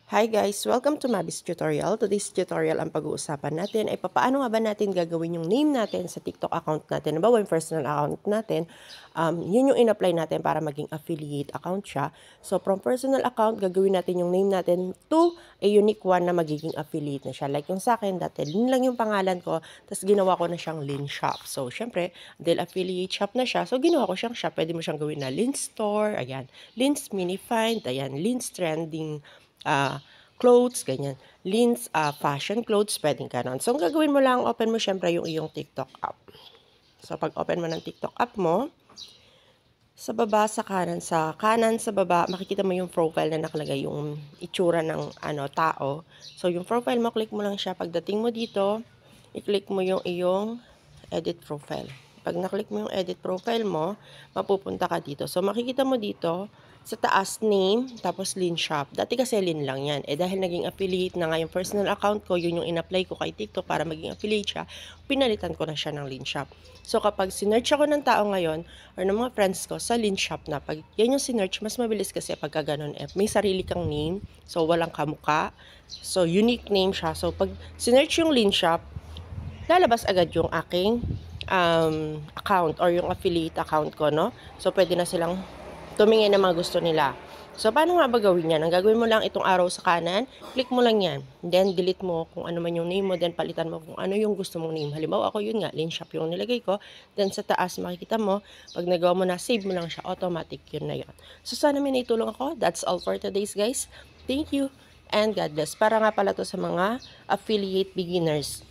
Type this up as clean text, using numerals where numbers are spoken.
Hi guys! Welcome to Mabis Tutorial. Today's tutorial ang pag-uusapan natin ay paano nga ba natin gagawin yung name natin sa TikTok account natin. Halimbawa yung personal account natin, yun yung in-apply natin para maging affiliate account siya. So from personal account, gagawin natin yung name natin to a unique one na magiging affiliate na siya. Like yung sa akin dati, Lin lang yung pangalan ko, tapos ginawa ko na siyang Lin Shop. So syempre, dahil affiliate shop na siya, so ginawa ko siyang shop. Pwede mo siyang gawin na Lin Store, ayan, Lin's Mini Find, ayan, Lin's Trending clothes, ganyan. Lin's fashion clothes, pwedeng ganon. So, ang gagawin mo lang, open mo syempre yung iyong TikTok app. So, pag open mo ng TikTok app mo, sa baba, sa kanan, sa baba, makikita mo yung profile na nakalagay, yung itsura ng tao. So, yung profile mo, click mo lang siya. Pagdating mo dito, i-click mo yung iyong edit profile. Pag na-click mo yung edit profile mo, mapupunta ka dito. So, makikita mo dito, sa taas name, tapos Lin Shop. Dati kasi Lin lang yan. Dahil naging affiliate na nga yung personal account ko, yun yung in-apply ko kay TikTok para maging affiliate siya, pinalitan ko na siya ng Lin Shop. So, kapag sinearch ako ng tao ngayon, or ng mga friends ko, sa Lin Shop na, pag yan yung sinearch, mas mabilis kasi pagka ganun. May sarili kang name, so walang kamuka. So, unique name siya. So, pag sinearch yung Lin Shop, lalabas agad yung aking account or yung affiliate account ko, no? So, pwede na silang tumingin ng mga gusto nila. So, paano nga ba gawin yan? Ang gagawin mo lang itong arrow sa kanan, click mo lang yan. Then, delete mo kung ano man yung name mo, then palitan mo kung ano yung gusto mong name. Halimbawa, ako yun nga, Lin Shop yung nilagay ko. Then, sa taas, makikita mo, pag nagawa mo na, save mo lang siya, automatic yun na yun. So, sana may naitulong ako. That's all for today's, guys. Thank you, and God bless. Para nga pala to sa mga affiliate beginners.